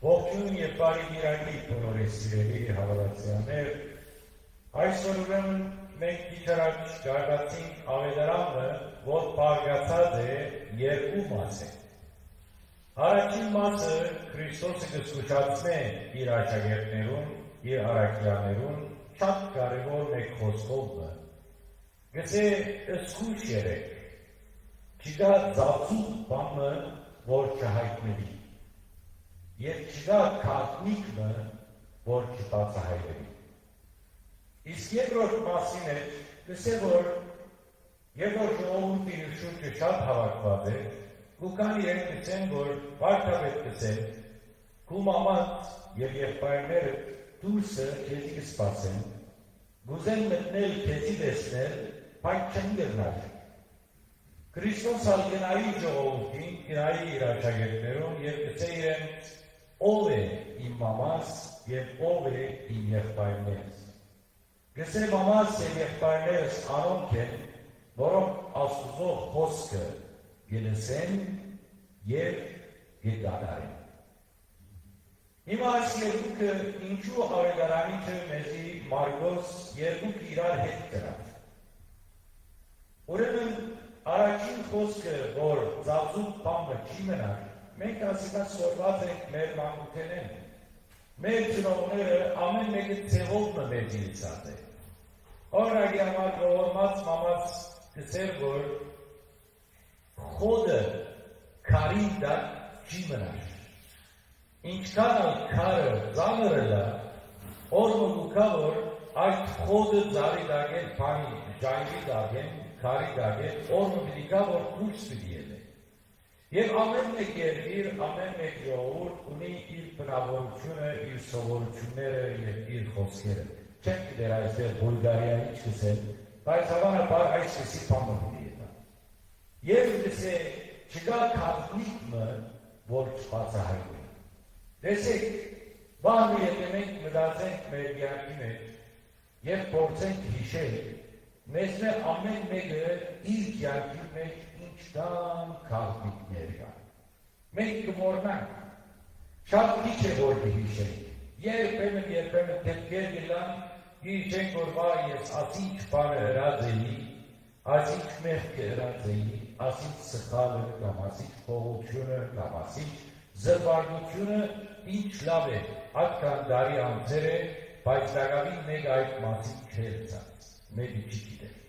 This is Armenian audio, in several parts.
Ողջույն եւ բարի գիրակի բոլորիս սիրելի հավատացյալներ, այսօր ուրեմն մենք քիչ առաջ ճարտարեցինք ավետարանը, որ բաղկացած է երկու մասից։ Առաջին մասը Քրիստոսը կզգուշացնե իր աշակերտներուն, իր առաքյալներուն շատ կարևոր մեկ խոսքով է։ Գուցե զգուշ եղեք, չկա ծածուկ բանը, որ չհայտնվի։ Եվ չկա քարտնիկը, որ չբացահայտվի։ Իսկ երկրորդ մասին է, գուցե որ երբ որ ժողովուրդի շուրջը շատ հավաքված է, կան իրենք գցեն, որ վարդապետ գցեն, քու մաման եւ եղբայրները դուրսը քեզի կսպասեն, գուզեն մտնել քեզի տեսնել, բայց չեն գնալ։ Քրիստոս ալգենայի ժողովրդին, գնայի իր աշակերտներուն եւ գցե իրենց ով է իմ մամաս եւ ով է իմ եղբայրներս։ Գցե մամաս եւ եղբայրներս անոնք են, որոնք Աստծո խոսքը գլսեն եւ գդարեն։ Հիմա այս երկուքը ինչու ավետարանիչը մեզի Մարգոս երկուք իրար հետ կրավ։ Ուրեմն առաջին խոսքը, որ ծածուկ բանը չի մնար, մենք ասիկա սորված ենք մեր մանկութենեն։ Մեր ծնողները ամեն մեկը ցեղով մեզ իլցած է։ Օրինակ համար ողորմած մամաց գցեր, որ խոդը քարի տակ չի մնար։ Ինչքան քարը ծանր է, օրմուկա որ այդ խոդը ծառի դագել, բանի ժայռի դագել, քարի դագել, օրմուկա որ դուրս պիտի ելե։ Եվ ամեն մեկ երկիր, ամեն մեկ ժողովուրդ ունի իր բնավորությունը, իր սովորությունները եւ իր խոսքերը։ Չենք դեր այստեղ Բուլղարիայի չգսել, բայց հավանաբար այսպեսի բանը ունի դա։ Եվ դեսե չկա քարտնիկը, որ չբացահայտվի։ Տեսեք, բանը եթե մենք մտածենք մեր կյանքի մեջ եւ փորձենք հիշել, մեզ ամեն մեկը իր կյանքի մեջ ինչքան քարտնիկներ կան։ Մենք կմոռանանք, շատ քիչ է որ կհիշենք։ Երբեմն դեպքեր գլան, հիշենք որ վայ ես ասինչ բանը հրած էի, ասինչ մեղքը հրած էի, ասինչ սխալը կամ ասինչ փողությունը կամ ասինչ զրպարտությունը ինչ լավ է, այդքան դարի անձեր է, բայց դակավին մեկ այդ մասին չեր ծած, մեկի չի գիտեր։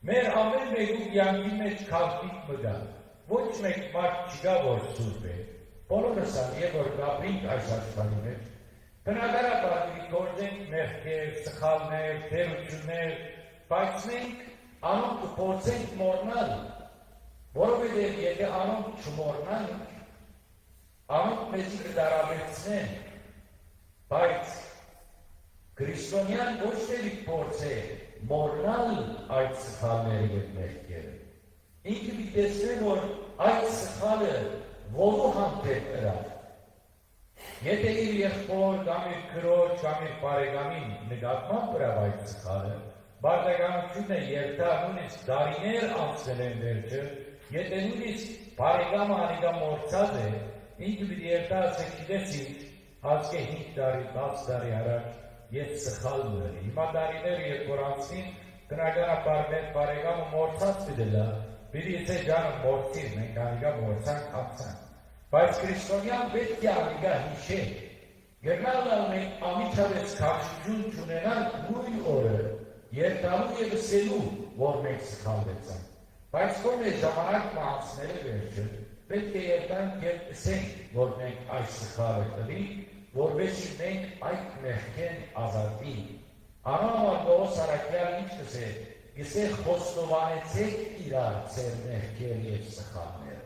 Մեր ամեն մեկու կյանքի մեջ քարտնիկ մգա, ոչ մեկ մարդ չկա, որ սուրբ է, բոլորս եւ որ գաբրինք այս աշխարհի մեջ, բնականաբար գործենք մեղքեր, սխալներ, թերություններ, բայց մենք անոնք կփորձենք մոռանալ, որովհետեւ եթե անոնք չմոռանանք, անոնք մեզ կդարավեցնեն, բայց քրիստոնյան ոչ թե փորձ է մոռանալ այդ սխալները եւ մեղքերը։ Ինքը մի տեսնեն, որ այդ սխալը որու հանդեպ կրավ։ Եթե իր եղբոր կամ իր քրոջ կամ իր բարեկամին նկատմամբ կրավ այդ սխալը, բարդականությունը երթա նույնիսկ դարիներ անցել են վերջը, եթե նույնիսկ բարեկամը անիկա մոռացած է, ինքը պիտի երթա ասեք գիտեցիք, ասկե 5 տարի, 10 տարի առաջ ես սխալ մըրի։ Հիմա դարիներ երբ որ անցնին, բնականաբար մեր բարեկամը մոռացած պիտի լա, պիտի եթե ջանը մոռցիր, մենք անիկա մոռցանք ապցանք։ Բայց քրիստոնյան պետք է անիկա հիշենք։ Գերնալը մենք ամիջավեց քաշություն չունենանք նույն օրը, երթալու եւ սելու, որ մենք սխալվեցանք։ Բայց կոնե ժամանակ մահացները վերջը, պետք է երթանք եւ ասենք, որ մենք այս սխալը կլինք, որովհետեւ մենք այդ մեղքեն ազատվենք։ Անամար Պողոս առաքյալը ինչ կսե, գսե խոստովանեցեք իրար ձեր մեղքերը եւ սխալները։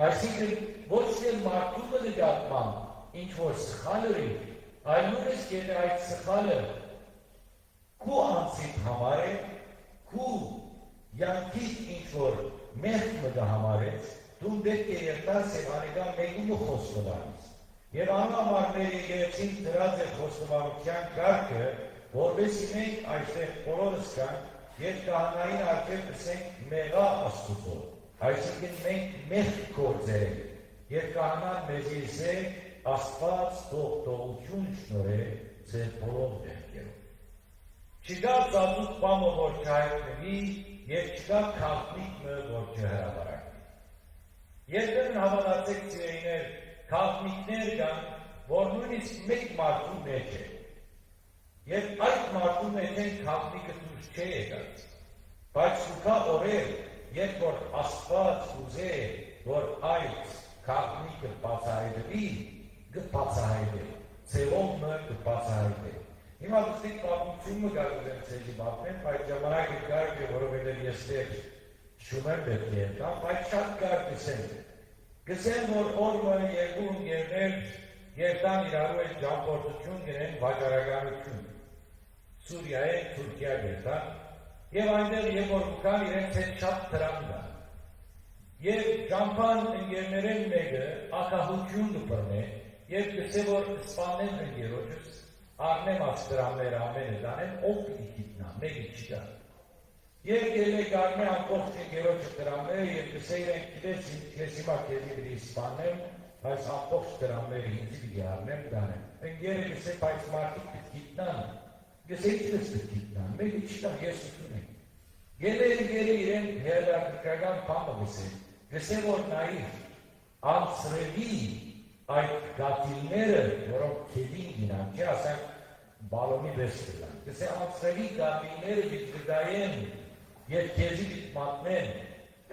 Այսինքն ոչ թե մարդու նկատմամբ ինչ որ սխալ ունի, այլ նույնիսկ եթե այդ սխալը քու անձիդ համար է, քու յանքիդ ինչ որ մեղք մտա համարեց, դու պետք է երթաս եւ անիկա մեկու խոստովանես։ Եվ անամար մեր եկեղեցին դրած է խոստովանության կարգը, որովհետեւ մենք այստեղ բոլորս կանք եւ քահանային արդեն ասենք մեղա Աստծո։ Այսինքն մենք մեղք գործել ենք եւ քահանան մեզ իսե Աստված թողություն շնորհե ձեր բոլոր մեղքերով։ Չկա ծածուկ բանը, որ չհայտնվի, եւ չկա քաղաքնիկը, որ չհրավարակվի։ Երբեմն հավատացեք սիրելիներ, քաղաքնիկներ կան, որ նույնիսկ մեկ մարդու մեջ է։ Եվ այդ մարդու մեջ են քաղաքնիկը դուրս չէ եկած։ Բայց ուքա օրեր, երբ որ Աստված ուզե, որ այդ քաղաքնիկը բացահայտվի, կբացահայտվի, ծևոմը կբացահայտվի։ Հիմա դուք պատմությունը գարուզեմ ցեզի պատմեմ, բայց ժամանակը կարկ է, որովհետև ես դեր շումեմ պետք է եկամ, բայց շատ կարկ գսեմ։ Գսեմ, որ օրը երկու ընկերներ երտան իրարու այդ ճամփորդություն գնեն վաճառականություն։ Սուրիայի, Թուրքիա գետան, եւ այնտեղ երբ որ կան իրենց հետ շատ դրամ կա։ Եվ ճամփան ընկերներեն մեկը ակահություն կբռնե, եւ գսե որ սպանեն ընկերոջս, առնեմ աստրամները ամենը դանեն, ով պիտի գիտնա, մեկի չկա։ Եվ ելեք առնե ամբողջ ընկերոջը դրամները եւ գսե իրենք գիտես ես հիմա քեզի պիտի սպանեմ, բայց ամբողջ դրամները ինձ պիտի առնեմ դանեմ։ Ընկերը գսե բայց մարդիկ պիտի գիտնան, գսե ինչպես պիտի գիտնան, մեկի չկա, ես ունեմ։ Ելեք իրեն հերարքական բանը գսե որ նայիր անցրևի այդ գատիլները, որոնք քեդին գինան, չի ասենք բալոնի վես կլան, գսե անցրևի գատիլները գիտգդայեն և քեզի գիտ մատնեն,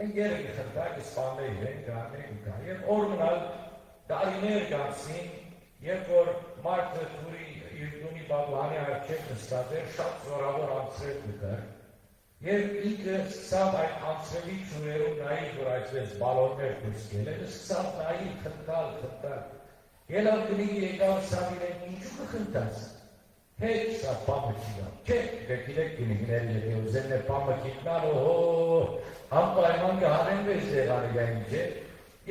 ընկերը գխրտա կսպաններ իրեն գարներ ու կա, և օր մնալ տարիներ գանցին, երբ որ մարդը թուրի իրդունի բաբլանի արջեք նստատեր, շատ զորավոր անցրև կկար, և ինքը սկսավ այդ անցրևի չուրերում նայիվ, որ այսպես բալոններ դուրս գելերը, սկսավ նայիվ խնդալ, ելավ գնիգի եկավ սավ իրեն ինչու կխնդաս, հետ սա պամը չիգավ, չէ, գեկիրեք գնիգների եթե ուզեն է պամը կիտնալ, անպայման կհանեն վեզ դեղանի գային չէ,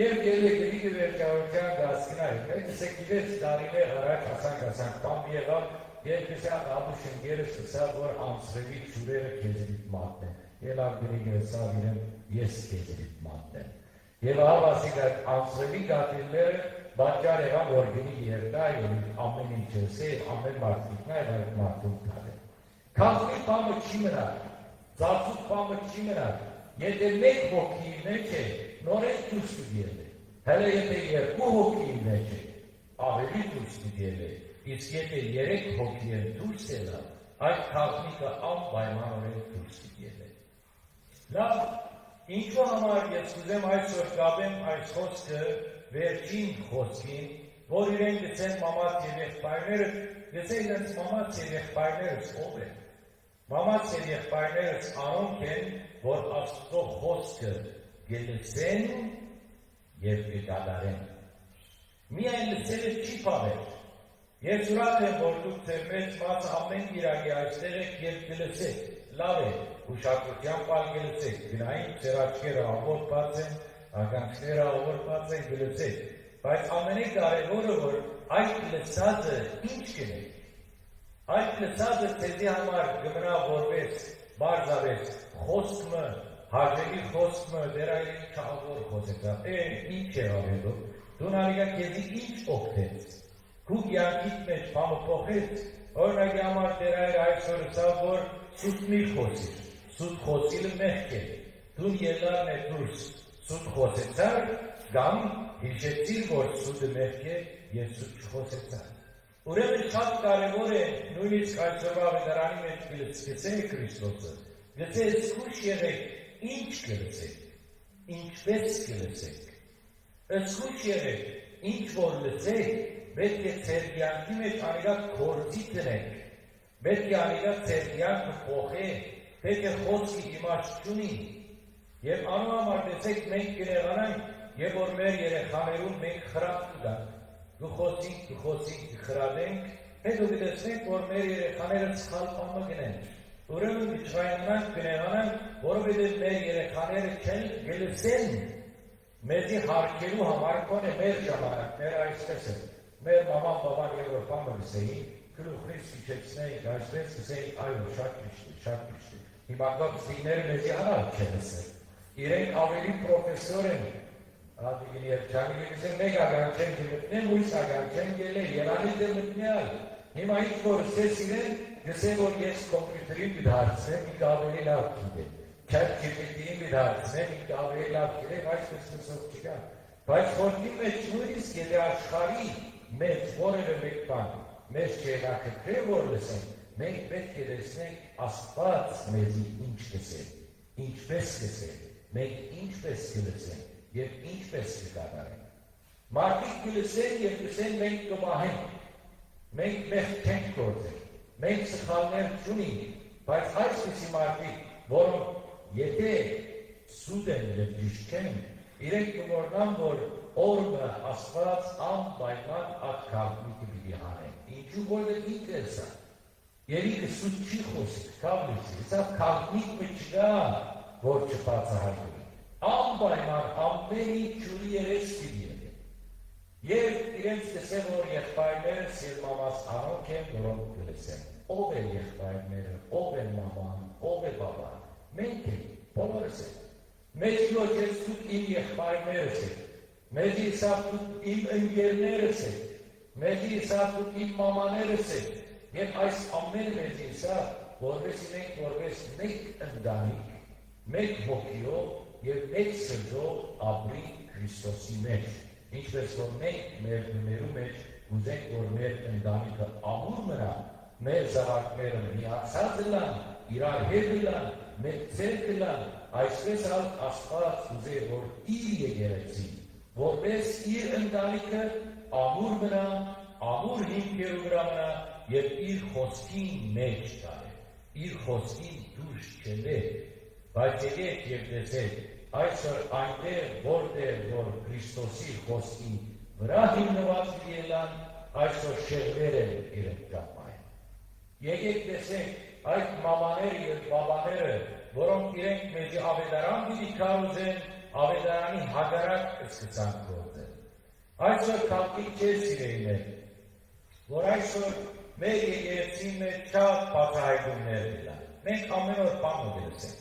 և գելե գնիգի վերջավորության գասկնայր, մեկս է գիրեց դարիներ առաջ ասանք պամ եղավ, Եվ կսյակ աբուշ ընկերը սկսավ, որ անցրևի չուրերը քեզրիտ մատնեն, ելավ գրիգը սավ իրեն ես քեզրիտ մատնեն։ Եվ ավասիկ այդ անցրևի գատիլները բանջար եղան, որ գրիգ երդա, և ամեն ինչ եսե, ամեն մարդիկնա և այդ մարդում տալեն։ Քաղցի պամը չի մնար, ծածուկ պամը չի մնար, եթե մեկ հոգի մեջ է, նորեն դուրս կգել է, հելը եթե երկու հոգի մեջ է, ավելի դուրս կգել է, իսկ եթե երեք հոգի են դուրս ելա, այդ քաղաքնիկը անպայմանորեն դուրս կգել է։ Լավ, ինչու համար ես կուզեմ այսօր կապեմ այս խոսքը վերջին խոսքին, որ իրեն գցեն մամաց և եղբայրները, գցեն իրենց մամաց և եղբայրներս ով են։ Մամաց և եղբայրներս անոնք են, որ Աստծո խոսքը գլսեն և կկատարեն։ Միայն լսելը չի պարել։ Ես ուրախ եմ, որ դուք ձեր մեծ մասը ամեն գիրակի այստեղ եք և գլսեք, լավ է, ուշադրության պալ գլսեք, գնային ձեր աչքերը ավոր բաց են, ականջները ավոր բաց են, գլսեք, բայց ամենակարևորը, որ այդ լսածը ինչ կնեք, այդ լսածը ձեզի համար գմնա որպես, բարձավեց, խոսքմը, հաջելի խոսքմը, դեր այլի չավոր խոսեցավ, ինչ է ավելով, դու նարիգա կեզի ինչ օգտեց, Քուք յանքիտ մեջ պամը պոխեց, օրնագի համար դեր այր այսօր սավ, որ սուտ մի խոսիր, սուտ խոսիլը մեղք է, դուն ելարն է դուրս, սուտ խոսեցար, գամ հիշեցիր, որ սուտը մեղք է և սուտ չխոսեցար։ Ուրեմն շատ կարևոր է նույնիսկ այսօրվա վետարանի մեջ գլսեք Քրիստոսը, գլսեք զգուշ եղեք, ինչ գլսեք, ինչպես գլսեք, զգուշ եղեք, ինչ որ լսեք, պետք է ձեր կյանքի մեջ անիրակ քորձի տնենք, պետք է անիրակ ձեր կյանքը փոխեք, պետք է խոսքի իմաստ չունի, և անհամար տեսեք մենք կներանանք, և որ մեր երեխաներում մենք խրատ կտանք, կխոսենք, կխրատենք, հետո կտեսնենք, որ մեր երեխաները սխալ բանը գնեն, ուրեմն կճղայնանանք, կներանանք, որովհետև մեր երեխաները չեն գլսեն, մեզի հարկելու համար կոնե մեր ժամանակները այսպես են, մեր մաման բաբան և որ բամը գսեին, գլուխնից իջեցնեին, այսպես գսեին, այո, շատ միշտ, հիմա կստիները մեզի անալ չեն ասել, իրենք ավելի պրոֆեսոր են, Ադիգին երջանի գեցեն մեկ ագանչեն գմտնեն, ույս ագանչեն գել է, երանի դեր մտնյալ։ Հիմա ինչ որ սես իրեն, գսեն որ ես կոմպյուտերին բիդարցնեմ, ինք ավելի լավ գիտեմ։ Չատ GPT-ին բիդարցնեմ, ինք ավելի լավ գիտեմ, այս կստսով չկա։ Բայց խորքի մեջ նույնիսկ եթե աշխարհի մեջ որևէ մեկ բան մեզ չհետաքրքրի որ լսենք, մենք պետք է տեսնենք Աստված մեզի ինչ կսել, ինչպես կսել, մենք ինչպես կլսենք եւ ինչպես կկատարենք։ Մարդիկ կլսեն եւ կսեն մենք կմահենք, մենք մեղք չենք գործել, մենք սխալներ չունենք, բայց այսպիսի մարդիկ, որոնք եթե սուտ են եւ ճիշտ չեն, իրենք կմոռնան, որ օրը Աստված անպայման այդ քաղաքնիկը պիտի հանեն։ Ինչու որ ինքը սա։ Երիկը սուտ չի խոսի, կավլիցի, սա քաղաքնիկը չկա, որ չբացահայտվի։ Անպայման ամեն ինչ ջուրի երես պիտի եղի։ Եվ իրենց տեսեն, որ եղբայրներս եւ մամաս անոնք են, որոնք կլսեն։ Ով է եղբայրները, ով է մաման, ով է բաբան։ Մենք ենք, բոլորս ենք։ Մեծ ոչ ես դուք իմ եղբայրներս եք։ Մեզ իսավ դուք իմ ընկերներս եք, մեզ իսավ դուք իմ մամաներս եք, և այս ամեն մեզ իսավ, որպես մենք որպես մեկ ընտանիք, մեկ հոգիով և մեկ սրտով ապրի Քրիստոսի մեջ, ինչպես որ մենք մեր դներու մեջ ուզենք, որ մեր ընտանիքը ամուր մնա, մեր զավակները միացած լան, իրար հետ լան, մեր ծեր լան, այսպես Աստված ուզե, որ իր եկեղեցին որպես իր ընտանիքը ամուր մնա, ամուր հիմքերու վրա մնա եւ իր խոսքին մեջ տալը, իր խոսքին դուրս չելե, բայց եկեք եւ տեսեք, այսօր այնտեղ որտեղ որ Քրիստոսի խոսքին վրա հիմնված լինելան, այսօր շեղվել են իրենք ճապային։ Եկեք տեսեք այդ մամաները եւ բաբաները, որոնք իրենք մեջի ավետարան պիտի քարոզեն, ավետարանի հագարակ սկսան գործել։ Այսօր քաղաքի չէ սիրելիներ, որ այսօր մեր եկեղեցին մեջ շատ բացահայտումներ կան։ Մենք ամեն օր բան ուտեցինք։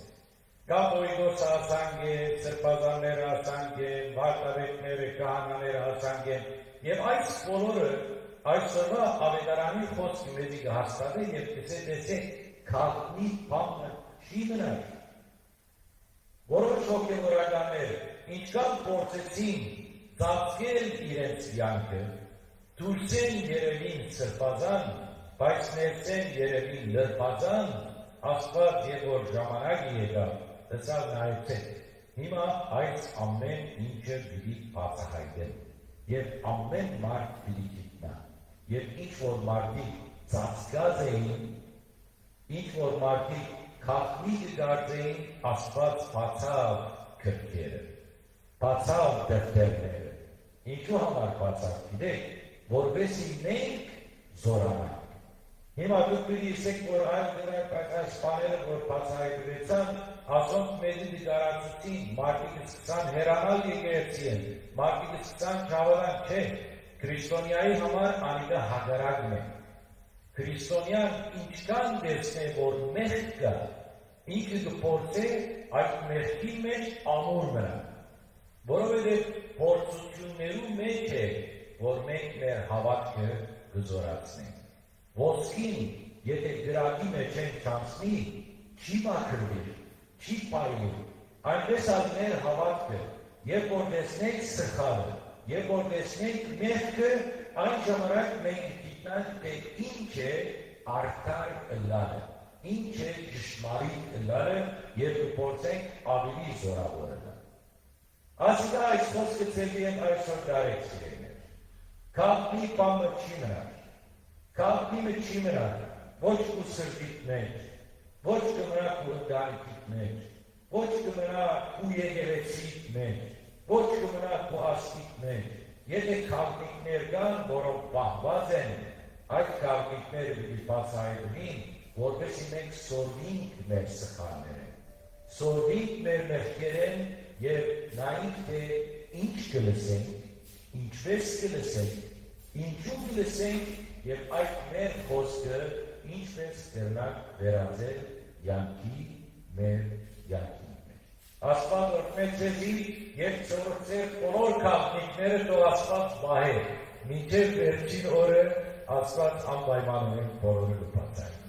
Կա Պողոս ասանգեն, սրբազաններ ասանգեն, վարդապետները, քահանաները ասանգեն, եւ այս բոլորը այսօրվա ավետարանի խոսքը մեզի կհաստատի եւ տեսեք քաղաքի բանը չի մնա։ Որոշ հոգևորականներ ինչքան փորձեցին ծածկել իրենց կյանքը, դուրսեն երևին սրբազան, բայց ներսեն երևին լրբազան, Աստված եւ որ ժամանակը եկավ, դասավ նայեցեք։ Հիմա այս ամեն ինչը պիտի բացահայտեն եւ ամեն մարդ պիտի գիտնա։ Եվ ինչ որ մարդիկ ծածկած էին, ինչ որ մարդիկ քաղաքնիկը դարձեին, Աստված բացավ քրքերը, բացավ դեպտերները։ Ինչու համար բացավ, գիտեք, որպեսզի մենք զորանանք։ Հիմա դուք պիտի ասեք, որ այլ դրանք այս բաները, որ բացահայտվեցան, ասոնք մեզի դիտարացուցին, մարդիկ սկսան հեռանալ եկեղեցի են, մարդիկ սկսան չհավատան, չէ, քրիստոնյայի համար անիկա հակառակն է։ Քրիստոնյան ինչքան տեսնե, որ մեղք կա, ինքը կփորձե այդ մեղքի մեջ ամուր մնա, որովհետև փորձություններու մեջ է, որ մենք մեր հավատքը կզորացնենք։ Ոսկին, եթե գրակի մեջ են չանցնի, չի մաքրվի, չի պայլի, այնպես ալ մեր հավատքը, երբ որ տեսնենք սխալը, երբ որ տեսնենք մեղքը, այն ժամանակ մենք գիտնանք, թե ինչ է արդար ըլլալը, ինչ է ճշմարիտ ըլլալը, եւ կփորձենք ավելի զորավորելը։ Ասիկա այս խոսքը ծելի են այսօր դարեք սիրելիներ։ Քաղաքի բանը չի մնա։ Քաղաքի չի մնա, ոչ ու սրտիտ մեջ, ոչ կմնա ու ընտանիքիտ մեջ, ոչ կմնա ու եկեղեցիտ մեջ, ոչ կմնա ու աստիտ մեջ։ Եթե քաղաքներ կան, որոնք պահված են, այդ քաղաքները պիտի բացահայտվին, որպեսզի մենք սորվենք մեր սխալները, սորվենք մեր մեղքերեն եւ նայենք թե ինչ կլսենք, ինչպես կլսենք, ինչու կլսենք եւ այդ մեր խոսքը ինչպես կրնակ վերածել յանքի մեր յանքի մեջ։ Աստված օրհնեցի եւ ծորոցեր բոլոր քաղաքները թող Աստված բահե մինչեւ վերջին օրը Աստված անպայման բոլորը կբացάει